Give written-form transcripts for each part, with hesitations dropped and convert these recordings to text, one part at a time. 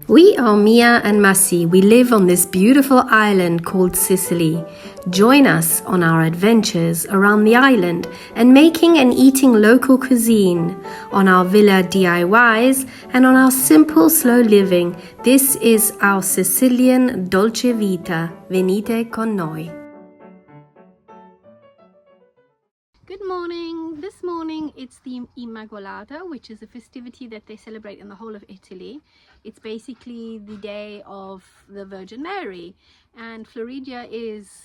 We are Mia and Massi. We live on this beautiful island called Sicily. Join us on our adventures around the island and making and eating local cuisine, on our villa DIYs and on our simple slow living. This is our Sicilian Dolce vita. Venite con noi. Good morning. This morning it's the Immacolata, which is a festivity that they celebrate in the whole of Italy. It's basically the day of the Virgin Mary, and Floridia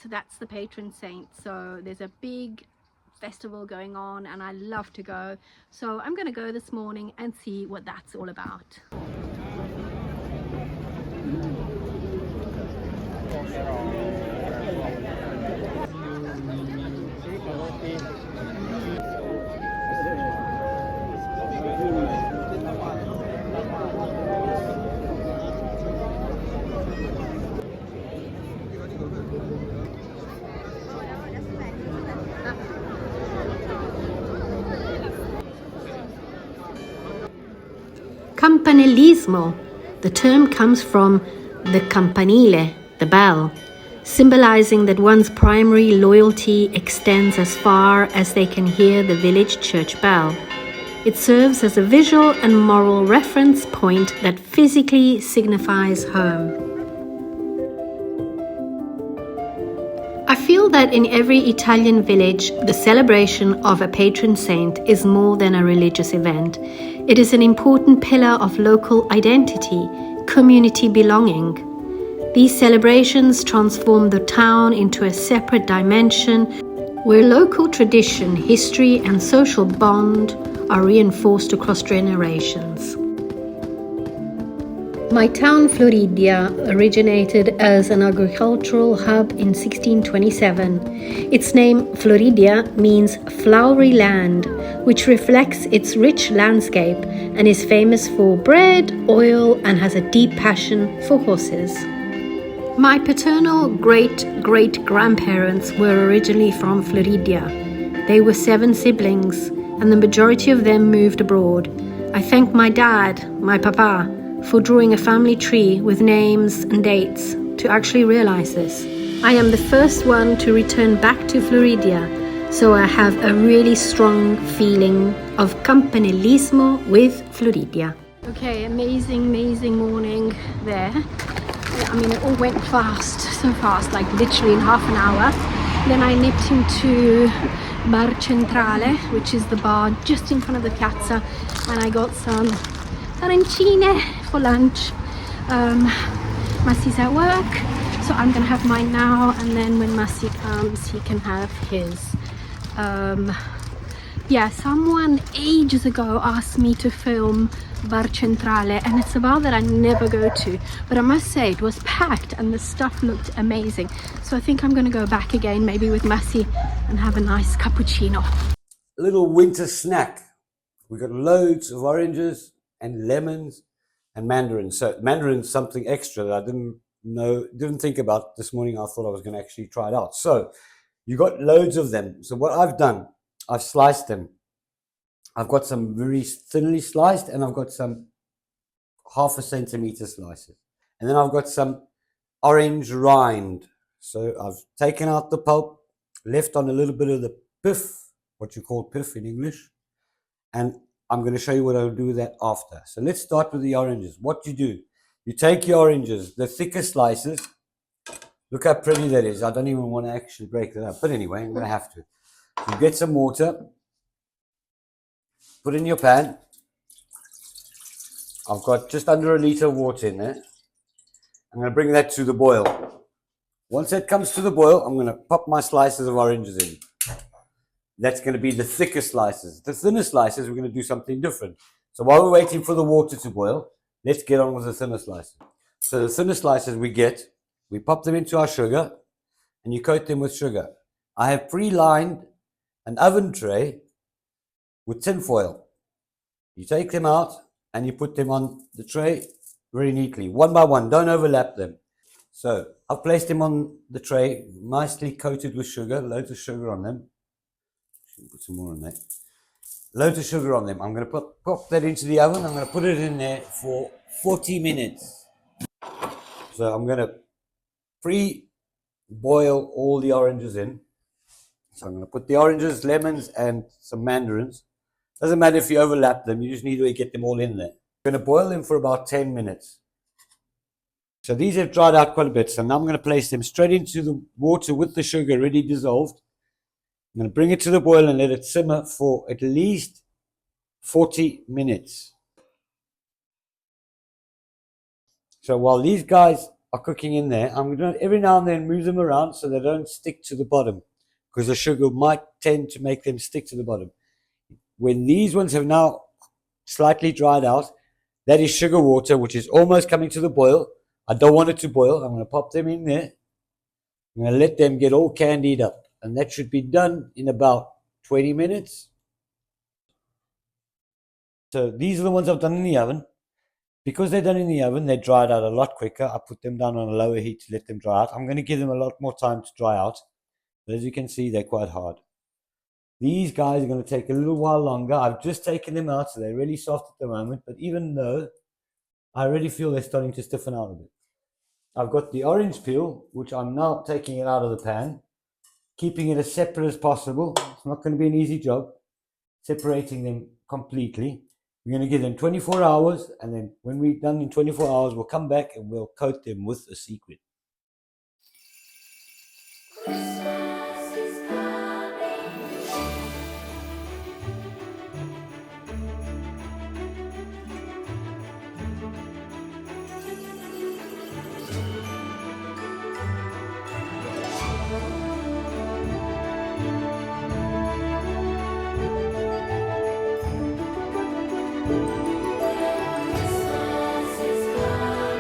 that's the patron saint. So there's a big festival going on and I love to go. So I'm going to go this morning and see what that's all about. Campanilismo. The term comes from the campanile, the bell, symbolizing that one's primary loyalty extends as far as they can hear the village church bell. It serves as a visual and moral reference point that physically signifies home. I feel that in every Italian village, the celebration of a patron saint is more than a religious event. It is an important pillar of local identity, community belonging. These celebrations transform the town into a separate dimension where local tradition, history, and social bond are reinforced across generations. My town, Floridia, originated as an agricultural hub in 1627. Its name, Floridia, means flowery land, which reflects its rich landscape and is famous for bread, oil, and has a deep passion for horses. My paternal great-great-grandparents were originally from Floridia. They were 7 siblings, and the majority of them moved abroad. I thank my dad, my papa, for drawing a family tree with names and dates to actually realize this. I am the first one to return back to Floridia, so I have a really strong feeling of campanilismo with Floridia. Okay, amazing morning there. I mean, it all went fast, so fast, like literally in half an hour. Then I nipped into Bar Centrale, which is the bar just in front of the piazza, and I got some arancine for lunch. Massi's at work, so I'm gonna have mine now, and then when Massi comes he can have his. Someone ages ago asked me to film Bar Centrale, and it's a bar that I never go to, but I must say it was packed and the stuff looked amazing. So I think I'm gonna go back again, maybe with Massi, and have a nice cappuccino. A little winter snack. We got loads of oranges and lemons and mandarins. So mandarin's something extra that I didn't think about this morning. I thought I was going to actually try it out. So you got loads of them. So what I've done, I've sliced them. I've got some very thinly sliced, and I've got some 1/2 centimeter slices. And then I've got some orange rind. So I've taken out the pulp, left on a little bit of the pith, what you call pith in English, and I'm going to show you what I'll do with that after. So let's start with the oranges. What you do, you take your oranges, the thicker slices. Look how pretty that is. I don't even want to actually break that up. But anyway, I'm going to have to. So you get some water. Put in your pan. I've got just under 1 liter of water in there. I'm going to bring that to the boil. Once that comes to the boil, I'm going to pop my slices of oranges in. That's going to be the thicker slices. The thinner slices, we're going to do something different. So while we're waiting for the water to boil, let's get on with the thinner slices. So the thinner slices we pop them into our sugar, and you coat them with sugar. I have pre-lined an oven tray with tin foil. You take them out and you put them on the tray very neatly, one by one. Don't overlap them. So I've placed them on the tray, nicely coated with sugar, loads of sugar on them. Put some more on that. Loads of sugar on them. I'm going to pop that into the oven. I'm going to put it in there for 40 minutes. So I'm going to pre-boil all the oranges in. So I'm going to put the oranges, lemons, and some mandarins. Doesn't matter if you overlap them, you just need to get them all in there. I'm going to boil them for about 10 minutes. So these have dried out quite a bit. So now I'm going to place them straight into the water with the sugar already dissolved. I'm going to bring it to the boil and let it simmer for at least 40 minutes. So while these guys are cooking in there, I'm going to every now and then move them around so they don't stick to the bottom, because the sugar might tend to make them stick to the bottom. When these ones have now slightly dried out, that is sugar water, which is almost coming to the boil. I don't want it to boil. I'm going to pop them in there. I'm going to let them get all candied up. And that should be done in about 20 minutes. So these are the ones I've done in the oven. Because they're done in the oven, they dried out a lot quicker. I put them down on a lower heat to let them dry out. I'm going to give them a lot more time to dry out. But as you can see, they're quite hard. These guys are going to take a little while longer. I've just taken them out, so they're really soft at the moment. But even though, I already feel they're starting to stiffen out a bit. I've got the orange peel, which I'm now taking it out of the pan, keeping it as separate as possible. It's not going to be an easy job, separating them completely. We're going to give them 24 hours, and then when we're done in 24 hours, we'll come back and we'll coat them with a sequin.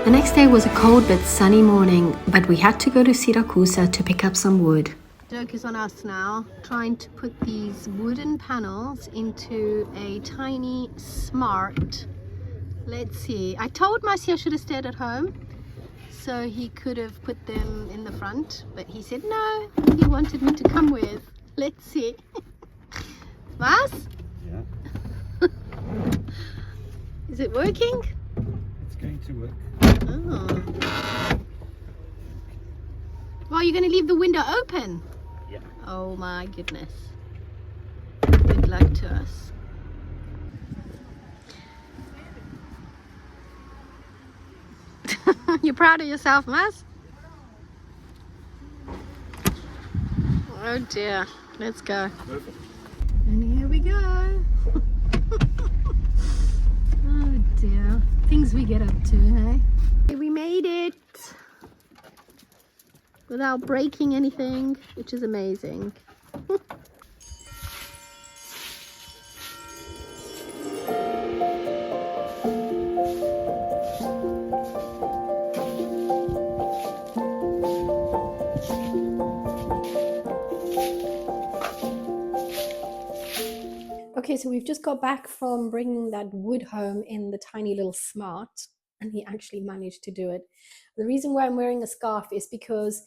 The next day was a cold but sunny morning, but we had to go to Syracuse to pick up some wood. Joke is on us now, trying to put these wooden panels into a tiny smart. Let's see. I told Massi I should have stayed at home, so he could have put them in the front, but he said no, he wanted me to come with. Let's see. Was? Yeah. Is it working? It's going to work. Oh. Well, you're going to leave the window open? Yeah. Oh my goodness. Good luck to us. You're proud of yourself, Mas? Oh dear. Let's go. Perfect. And here we go. Oh dear. Things we get up to, hey? We made it without breaking anything, which is amazing. Okay, so we've just got back from bringing that wood home in the tiny little smart, and he actually managed to do it. The reason why I'm wearing a scarf is because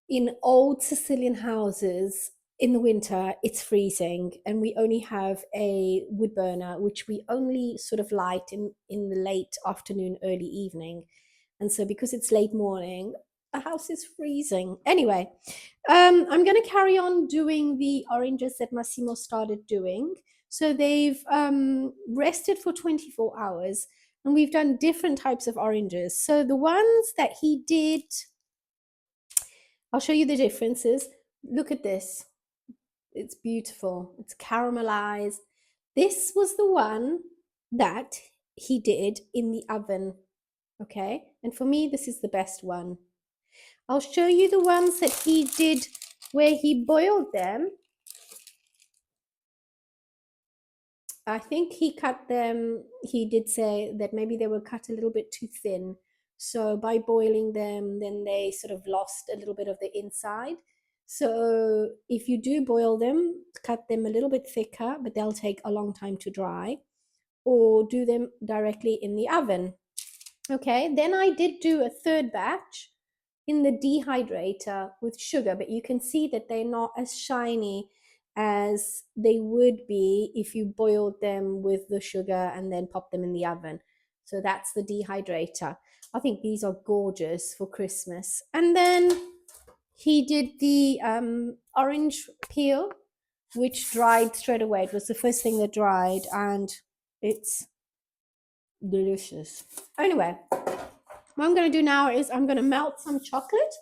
in old Sicilian houses in the winter it's freezing, and we only have a wood burner which we only sort of light in the late afternoon, early evening. And so because it's late morning, the house is freezing. Anyway, I'm going to carry on doing the oranges that Massimo started doing. So they've rested for 24 hours, and we've done different types of oranges. So the ones that he did, I'll show you the differences. Look at this. It's beautiful. It's caramelized. This was the one that he did in the oven. Okay. And for me, this is the best one. I'll show you the ones that he did where he boiled them. I think he cut them, he did say that maybe they were cut a little bit too thin. So by boiling them, then they sort of lost a little bit of the inside. So if you do boil them, cut them a little bit thicker, but they'll take a long time to dry, or do them directly in the oven. Okay, then I did do a third batch in the dehydrator with sugar, but you can see that they're not as shiny as they would be if you boiled them with the sugar and then pop them in the oven. So that's the dehydrator. I think these are gorgeous for Christmas. And then he did the orange peel, which dried straight away. It was the first thing that dried, and it's delicious. Anyway, what I'm going to do now is I'm going to melt some chocolate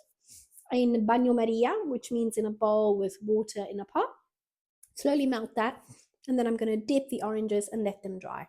in bagnomaria, which means in a bowl with water in a pot. Slowly melt that, and then I'm going to dip the oranges and let them dry.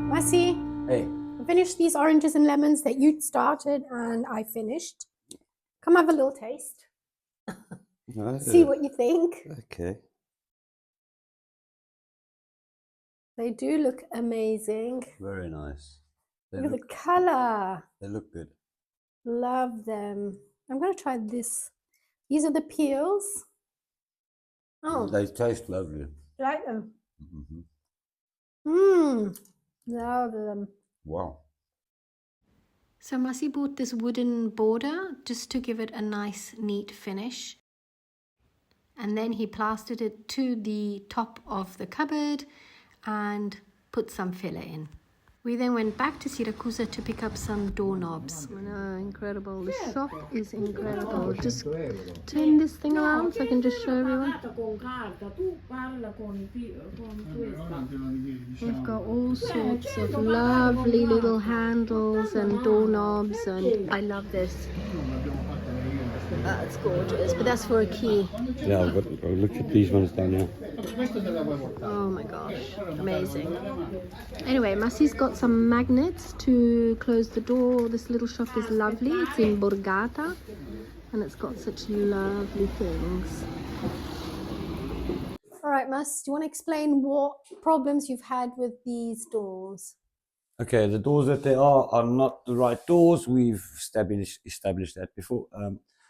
Massi, Hey. I finished these oranges and lemons that you started and I finished. Come have a little taste. See what you think. Okay. They do look amazing. Very nice. Look at the color. They look good. Love them. I'm going to try this. These are the peels. Oh, They taste lovely. you like them? Mm-hmm. Love them. Wow. So Massi bought this wooden border just to give it a nice, neat finish. And then he plastered it to the top of the cupboard and put some filler in. We then went back to Siracusa to pick up some doorknobs. Incredible. The shop is incredible. Just turn this thing around so I can just show everyone. They've got all sorts of lovely little handles and doorknobs, and I love this. That's gorgeous, but that's for a key. Yeah, but look at these ones down here. Oh my gosh, amazing. Anyway, Massi's got some magnets to close the door. This little shop is lovely. It's in Borgata and it's got such lovely things. All right, Mass, do you want to explain what problems you've had with these doors? Okay, the doors that they are not the right doors. We've established that before.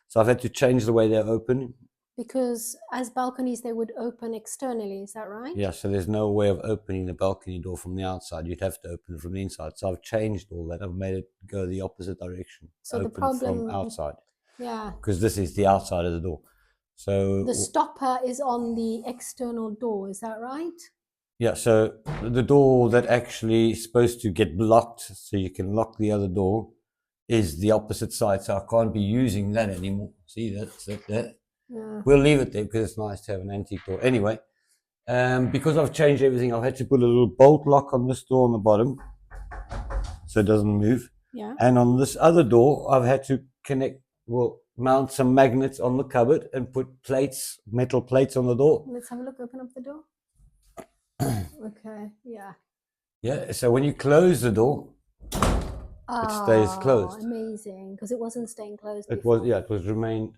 So I've had to change the way they're open. Because as balconies, they would open externally, is that right? Yeah, so there's no way of opening the balcony door from the outside. You'd have to open it from the inside. So I've changed all that. I've made it go the opposite direction. So open the problem from outside. Yeah. Because this is the outside of the door. So the stopper is on the external door, is that right? Yeah, so the door that actually is supposed to get blocked so you can lock the other door is the opposite side. So I can't be using that anymore. See, that's that. Yeah. We'll leave it there because it's nice to have an antique door. Anyway, because I've changed everything, I've had to put a little bolt lock on this door on the bottom so it doesn't move. Yeah. And on this other door, I've had to mount some magnets on the cupboard and put metal plates on the door. Let's have a look. Open up the door. Okay, yeah. Yeah, so when you close the door, it stays closed. Amazing, because it wasn't staying closed before. It was remained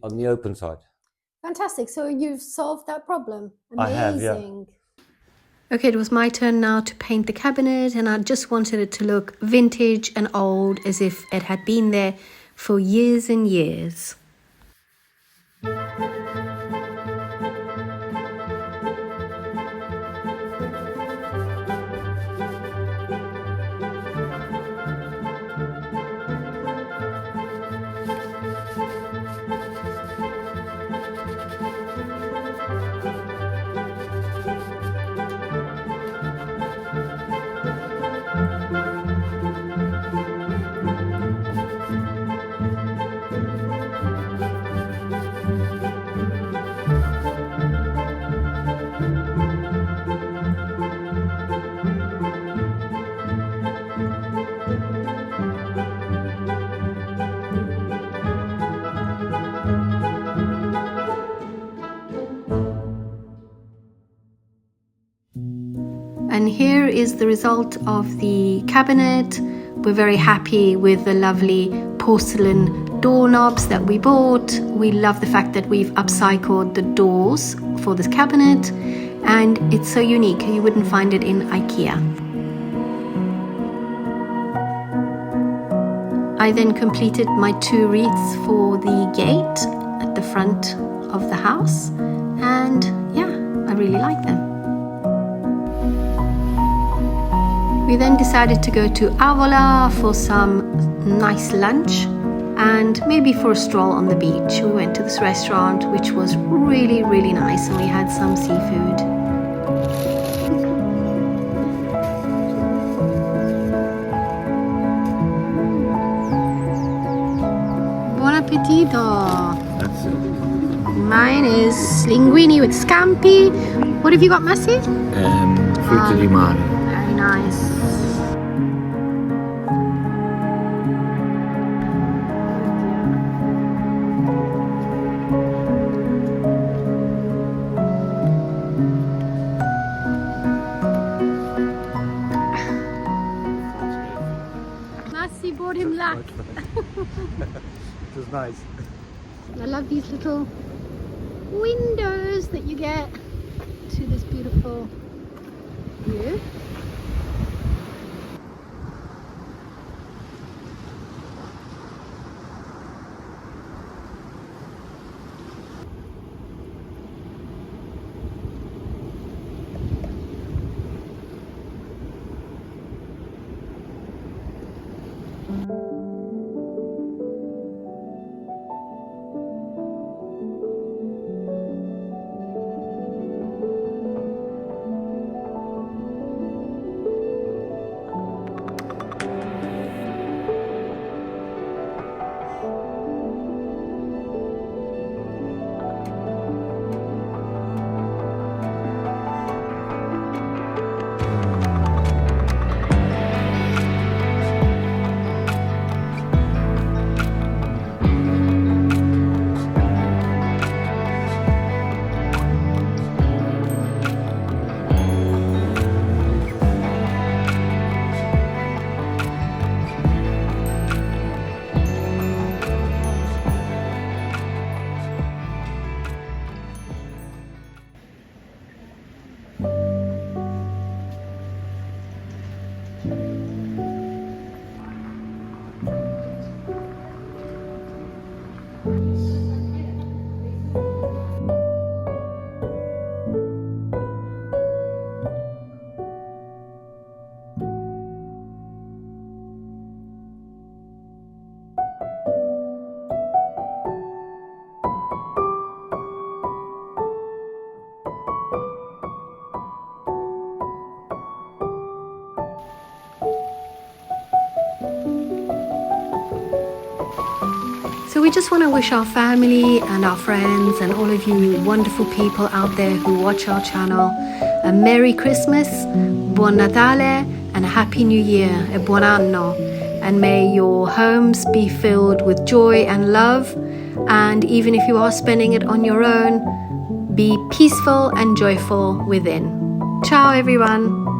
on the open side. Fantastic. So you've solved that problem. Amazing. I have, yeah. Okay, it was my turn now to paint the cabinet, and I just wanted it to look vintage and old, as if it had been there for years and years. And here is the result of the cabinet. We're very happy with the lovely porcelain doorknobs that we bought. We love the fact that we've upcycled the doors for this cabinet. and it's so unique. You wouldn't find it in IKEA. I then completed my 2 wreaths for the gate at the front of the house, and yeah, I really like them. We then decided to go to Avola for some nice lunch and maybe for a stroll on the beach. We went to this restaurant which was really, really nice, and we had some seafood. Buon appetito! Mine is linguine with scampi. What have you got, Massi? Frutti di mare. Very nice. Massi brought him luck. It was nice. I love these little windows that you get to this beautiful view. So we just want to wish our family and our friends and all of you wonderful people out there who watch our channel a Merry Christmas, Buon Natale, and a Happy New Year, e Buon Anno. And may your homes be filled with joy and love. And even if you are spending it on your own, be peaceful and joyful within. Ciao everyone!